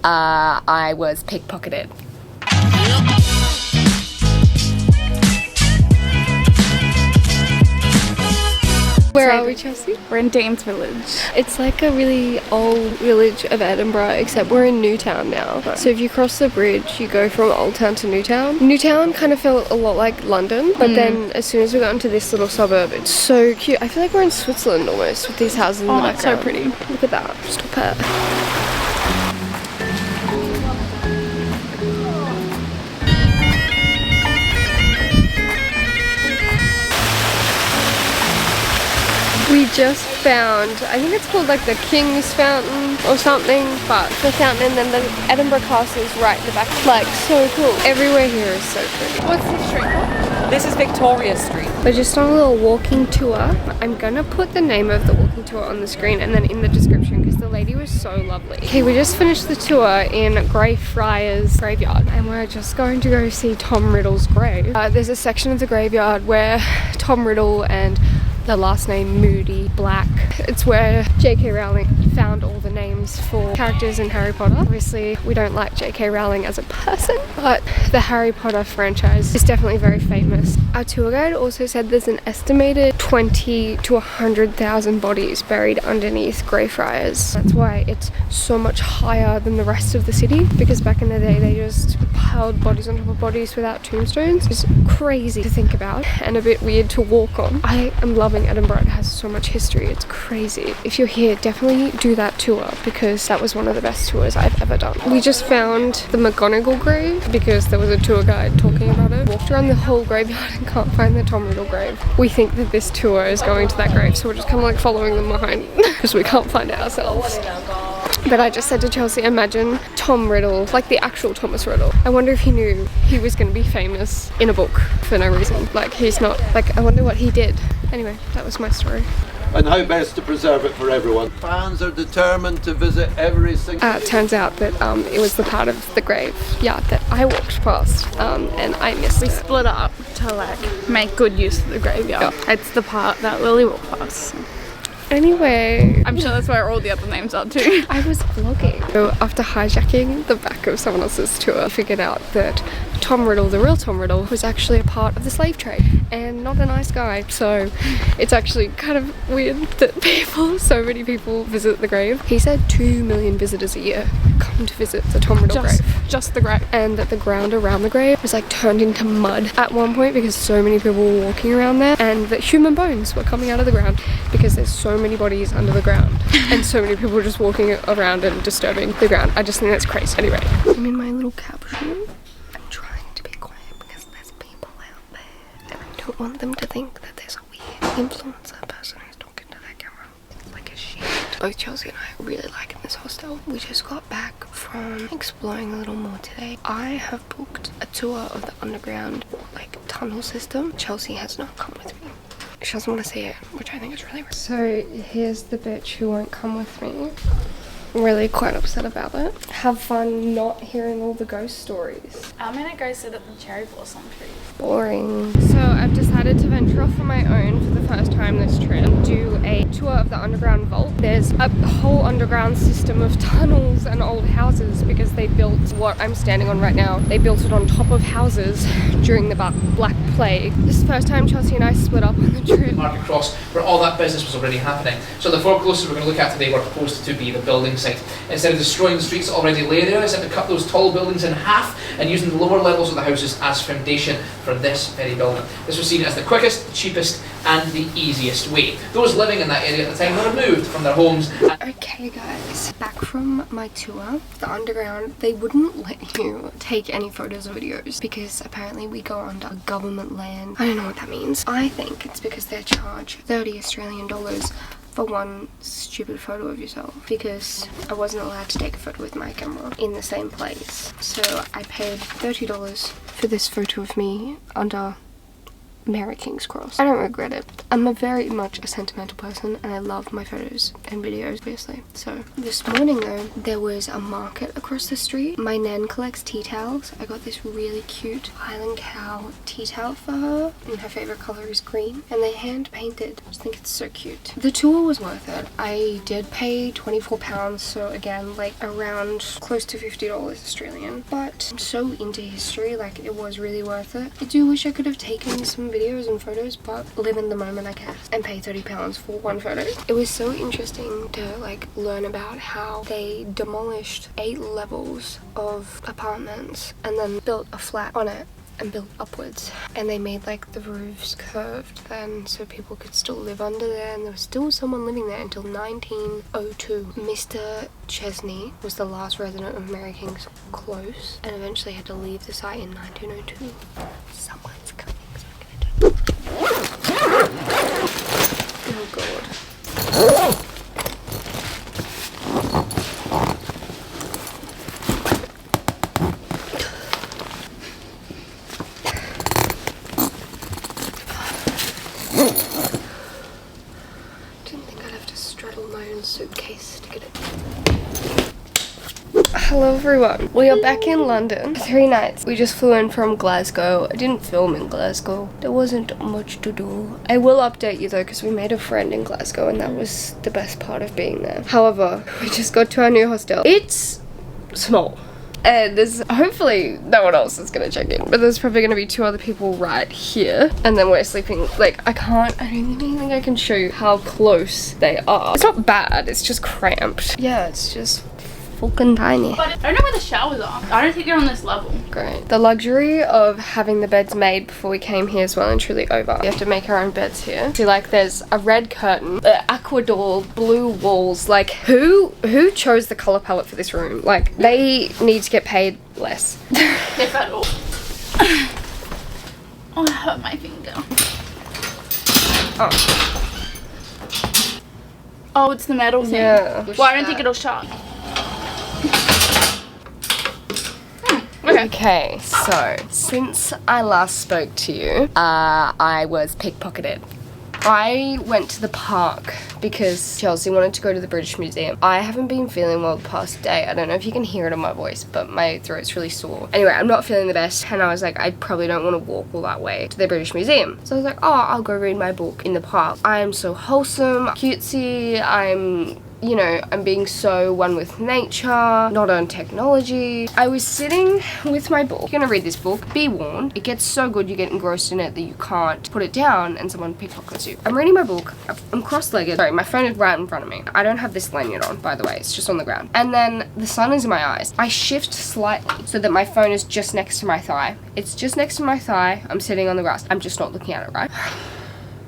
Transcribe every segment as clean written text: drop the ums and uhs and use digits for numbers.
I was pickpocketed. Where are we, Chelsea? We're in Danes Village. It's like a really old village of Edinburgh, except we're in Newtown now. So if you cross the bridge, you go from Old Town to Newtown. Newtown kind of felt a lot like London, but then as soon as we got into this little suburb, it's so cute. I feel like we're in Switzerland almost with these houses in the background. It's so pretty. Look at that. Stop it. We just found, I think it's called like the King's Fountain or something, but the fountain, and then the Edinburgh Castle is right in the back. Like, so cool. Everywhere here is so pretty. What's the street called? This is Victoria Street. We're just on a little walking tour. I'm gonna put the name of the walking tour on the screen and then in the description because the lady was so lovely. Okay, we just finished the tour in Greyfriars graveyard and we're just going to go see Tom Riddle's grave. There's a section of the graveyard where Tom Riddle and the last name Moody Black. It's where J.K. Rowling found all the names for characters in Harry Potter. Obviously, we don't like J.K. Rowling as a person, but the Harry Potter franchise is definitely very famous. Our tour guide also said there's an estimated 20 to 100,000 bodies buried underneath Greyfriars. That's why it's so much higher than the rest of the city, because back in the day they just piled bodies on top of bodies without tombstones. It's crazy to think about and a bit weird to walk on. I am loving Edinburgh. It has so much history. It's crazy. If you're here, definitely do that tour because that was one of the best tours I've ever done. We just found the McGonagall grave because there was a tour guide talking about it. Walked around the whole graveyard and can't find the Tom Riddle grave. We think that this tour is going to that grave, so we're just kind of like following them behind because we can't find it ourselves. But I just said to Chelsea, imagine Tom Riddle, like the actual Thomas Riddle. I wonder if he knew he was going to be famous in a book for no reason. Like, he's not, like, I wonder what he did. Anyway, that was my story. And how best to preserve it for everyone. Fans are determined to visit every single... It turns out that it was the part of the graveyard that I walked past and I missed it. We split up to like make good use of the graveyard. Yeah. It's the part that Lily walked past. Anyway, I'm sure that's where all the other names are too. I was vlogging. So after hijacking the back of someone else's tour, I figured out that Tom Riddle, the real Tom Riddle, was actually a part of the slave trade and not a nice guy. So it's actually kind of weird that so many people visit the grave. He said 2 million visitors a year come to visit the Tom Riddle grave. Just the grave. And that the ground around the grave was like turned into mud at one point because so many people were walking around there, and that human bones were coming out of the ground because there's so many bodies under the ground and so many people just walking around and disturbing the ground. I just think that's crazy. Anyway, I'm in my little capsule. I'm trying to be quiet because there's people out there and I don't want them to think that there's a weird influencer person who's talking to their camera. It's like a shit. Both Chelsea and I really like this hostel. We just got back from exploring a little more today. I have booked a tour of the underground like tunnel system. Chelsea has not come with me. She doesn't want to see it, which I think is really weird. So here's the bitch who won't come with me. I'm really quite upset about it. Have fun not hearing all the ghost stories. I'm gonna go sit at the cherry blossom tree. Boring. So I've decided to venture off on my own for the first time this trip. Do a tour of the underground vault. There's a whole underground system of tunnels and old houses because they built what I'm standing on right now. They built it on top of houses during the Black Plague. This is the first time Chelsea and I split up on the trip. Market Cross, where all that business was already happening. So the four closest we're going to look at today were proposed to be the building site. Instead of destroying the streets that already lay there, it's had to cut those tall buildings in half and using the lower levels of the houses as foundation for this very building. This was seen as the quickest, cheapest and the easiest way. Those living in that area at the time were removed from their homes. Okay guys, back from my tour, the underground, they wouldn't let you take any photos or videos because apparently we go under government land. I don't know what that means. I think it's because they charge 30 Australian dollars for one stupid photo of yourself because I wasn't allowed to take a photo with my camera in the same place. So I paid $30 for this photo of me under Mary King's Cross. I don't regret it. I'm very much a sentimental person and I love my photos and videos, obviously. So this morning though, there was a market across the street. My nan collects tea towels. I got this really cute Highland Cow tea towel for her and her favourite colour is green and they hand painted. I just think it's so cute. The tour was worth it. I did pay £24, so again like around close to $50 Australian, but I'm so into history, like it was really worth it. I do wish I could have taken some videos and photos, but live in the moment I guess, and pay £30 for one photo. It was so interesting to like learn about how they demolished 8 levels of apartments and then built a flat on it and built upwards, and they made like the roofs curved then so people could still live under there, and there was still someone living there until 1902. Mr. Chesney was the last resident of Mary King's Close and eventually had to leave the site in 1902. Someone's coming, so I'm gonna do. Oh god. Suitcase to get it. Hello everyone, we are back in London for 3 nights. We just flew in from Glasgow. I didn't film in Glasgow. There wasn't much to do. I will update you though because we made a friend in Glasgow and that was the best part of being there. However, we just got to our new hostel. It's small. And there's hopefully no one else is gonna check in, but there's probably gonna be 2 other people right here, and then we're sleeping like I don't even think I can show you how close they are. It's not bad, it's just cramped. Yeah, it's just fucking tiny. But I don't know where the showers are. I don't think they're on this level. Great. The luxury of having the beds made before we came here is well and truly over. We have to make our own beds here. See, like there's a red curtain, aqua door, blue walls. Like who chose the color palette for this room? Like they need to get paid less. If at all. Oh, I hurt my finger. Oh, it's the metal thing. Yeah. Well, I don't think it'll shut. Okay, so since I last spoke to you, I was pickpocketed. I went to the park because Chelsea wanted to go to the British Museum. I haven't been feeling well the past day. I don't know if you can hear it in my voice, but my throat's really sore. Anyway, I'm not feeling the best, and I was like, I probably don't want to walk all that way to the British Museum. So I was like, oh, I'll go read my book in the park. I am so wholesome, cutesy, you know, I'm being so one with nature, not on technology. I was sitting with my book. You're gonna read this book, be warned. It gets so good you get engrossed in it that you can't put it down and someone pickpockets you. I'm reading my book, I'm cross-legged. Sorry, my phone is right in front of me. I don't have this lanyard on, by the way, it's just on the ground. And then the sun is in my eyes. I shift slightly so that my phone is just next to my thigh. It's just next to my thigh, I'm sitting on the grass. I'm just not looking at it, right?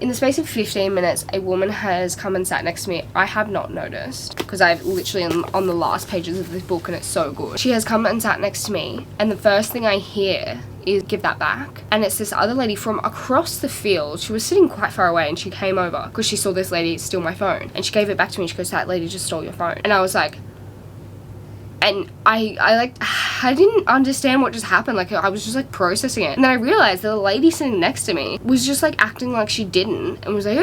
In the space of 15 minutes, a woman has come and sat next to me. I have not noticed because I've literally on the last pages of this book and it's so good. She has come and sat next to me and the first thing I hear is give that back. And it's this other lady from across the field. She was sitting quite far away and she came over because she saw this lady steal my phone. And she gave it back to me and she goes, that lady just stole your phone. And I was like, and I didn't understand what just happened. Like I was just like processing it, and then I realized that the lady sitting next to me was just like acting like she didn't and was like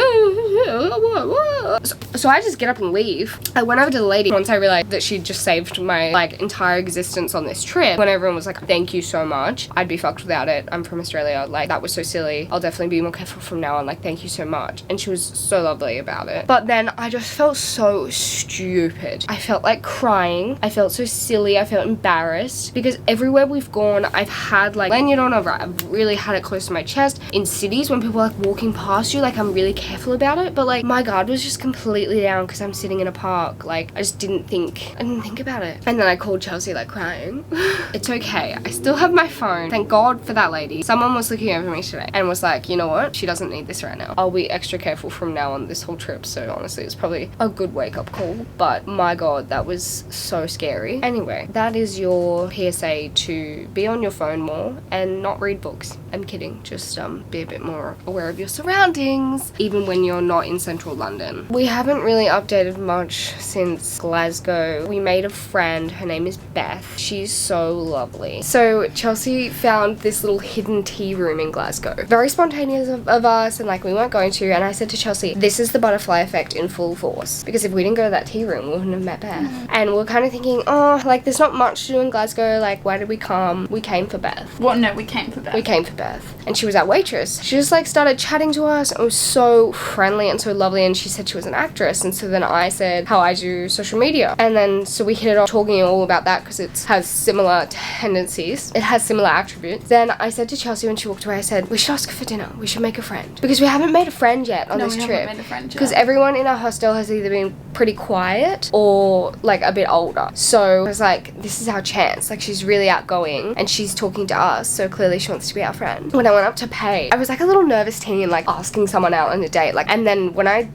so I just get up and leave. I went over to the lady once I realized that she'd just saved my like entire existence on this trip. When everyone was like, thank you so much, I'd be fucked without it, I'm from Australia, like that was so silly, I'll definitely be more careful from now on, like thank you so much. And she was so lovely about it. But then I just felt so stupid. I felt like crying, I felt so silly, I felt embarrassed because everywhere we've gone I've had like lanyard on, I've really had it close to my chest. In cities when people are like walking past you, like I'm really careful about it, but like my guard was just completely down because I'm sitting in a park. Like I just didn't think about it. And then I called Chelsea like crying. It's okay, I still have my phone, thank God for that lady. Someone was looking over me today and was like, you know what, she doesn't need this right now, I'll be extra careful from now on this whole trip. So honestly it's probably a good wake-up call, but my God, that was so scary. Anyway, that is your PSA to be on your phone more and not read books. I'm kidding, just be a bit more aware of your surroundings, even when you're not in central London. We haven't really updated much since Glasgow. We made a friend, her name is Beth. She's so lovely. So Chelsea found this little hidden tea room in Glasgow. Very spontaneous of us, and like we weren't going to, and I said to Chelsea, this is the butterfly effect in full force, because if we didn't go to that tea room, we wouldn't have met Beth. And we're kind of thinking, oh, like there's not much to do in Glasgow, like why did we come? We came for Beth. Well, no, we came for Beth. We came for Beth. And she was our waitress. She just like started chatting to us. It was so friendly and so lovely, and she said she was an actress, and so then I said how I do social media, and then so we hit it off talking all about that because it has similar tendencies, it has similar attributes. Then I said to Chelsea when she walked away, I said we should ask her for dinner, we should make a friend, because we haven't made a friend yet on this trip. Haven't made a friend yet. Because everyone in our hostel has either been pretty quiet or like a bit older, so I was like, this is our chance. Like she's really outgoing and she's talking to us, so clearly she wants to be our friend. When I went up to pay, I was like a little nervous teen, like asking someone out on a date, like, and then when I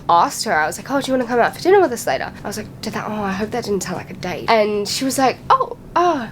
asked her, I was like, oh, do you want to come out for dinner with us later? I was like, I hope that didn't sound like a date. And she was like, yeah,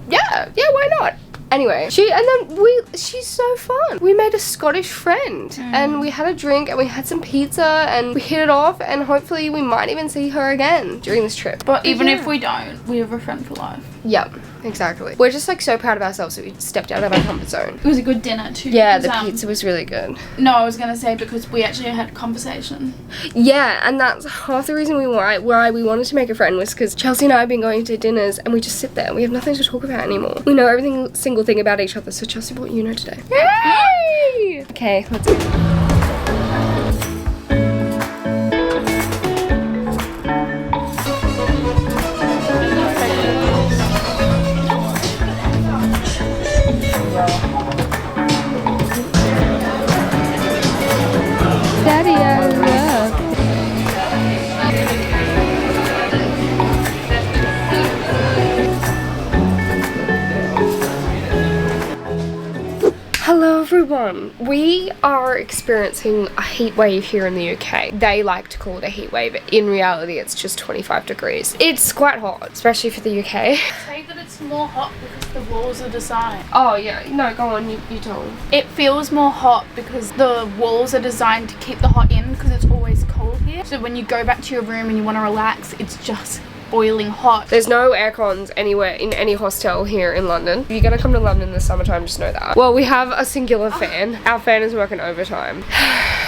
why not? Anyway, she's so fun. We made a Scottish friend and we had a drink and we had some pizza and we hit it off, and hopefully we might even see her again during this trip. But even if we don't, we have a friend for life. Yep, exactly. We're just like so proud of ourselves that we stepped out of our comfort zone. It was a good dinner too. Yeah, because, the pizza was really good. No, I was gonna say because we actually had conversation. Yeah, and that's half the reason why we wanted to make a friend, was because Chelsea and I have been going to dinners and we just sit there. We have nothing to talk about anymore. We know every single thing about each other. So Chelsea, what you know today? Yay! Okay, let's go. Daddy, I love. Hello everyone. We are experiencing a heat wave here in the UK. They like to call it a heat wave. In reality, it's just 25 degrees. It's quite hot, especially for the UK. Say that it's more hot because the walls are designed. Oh yeah, no, go on, you tell them. It feels more hot because the walls are designed to keep the hot in because it's always cold here. So when you go back to your room and you want to relax, it's just boiling hot. There's no air cons anywhere in any hostel here in London. If you're gonna come to London this summertime, just know that. Well, we have a singular fan. Our fan is working overtime.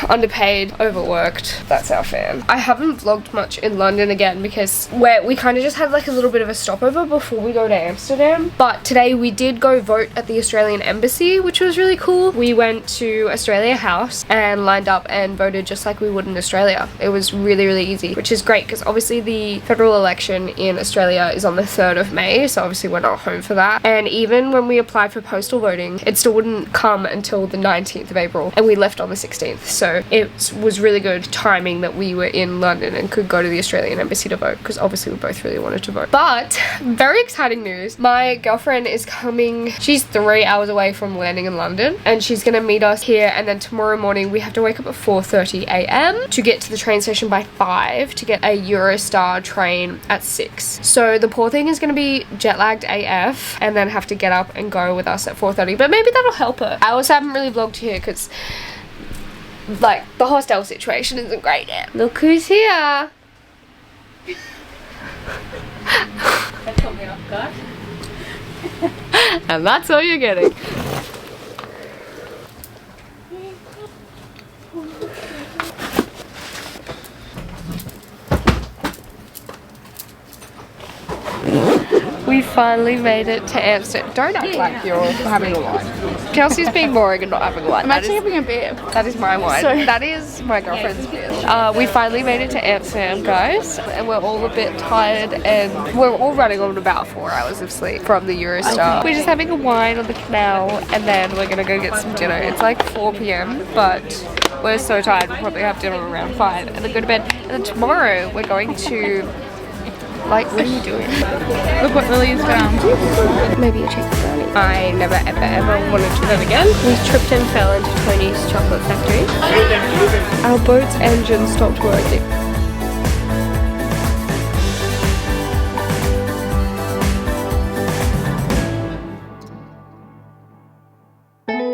Underpaid, overworked. That's our fan. I haven't vlogged much in London again because we kind of just had like a little bit of a stopover before we go to Amsterdam. But today we did go vote at the Australian Embassy, which was really cool. We went to Australia House and lined up and voted just like we would in Australia. It was really, really easy, which is great because obviously the federal election in Australia is on the 3rd of May, so obviously we're not home for that. And even when we applied for postal voting, it still wouldn't come until the 19th of April, and we left on the 16th. So it was really good timing that we were in London and could go to the Australian Embassy to vote, because obviously we both really wanted to vote. But very exciting news. My girlfriend is coming. She's 3 hours away from landing in London, and she's gonna meet us here, and then tomorrow morning we have to wake up at 4:30 a.m. to get to the train station by 5 to get a Eurostar train at 6. So the poor thing is going to be jet lagged AF and then have to get up and go with us at 4:30, but maybe that'll help her. I also haven't really vlogged here because like the hostel situation isn't great yet. Look who's here. That caught me off guard. And that's all you're getting. We finally made it to Amsterdam. Don't act like you're having a wine. Chelsea's being boring and not having a wine. I'm actually having a beer. That is my wine. So that is my girlfriend's beer. We finally made it to Amsterdam, guys, and we're all a bit tired, and we're all running on about 4 hours of sleep from the Eurostar. We're just having a wine on the canal, and then we're gonna go get some dinner. It's like 4 p.m, but we're so tired. We'll probably have dinner around 5 and then go to bed. And then tomorrow we're going to, like, what are you doing? Look what Lily's found. Maybe a check brownie. I never ever wanted to do that again. We tripped and fell into Tony's chocolate factory. Our boat's engine stopped working.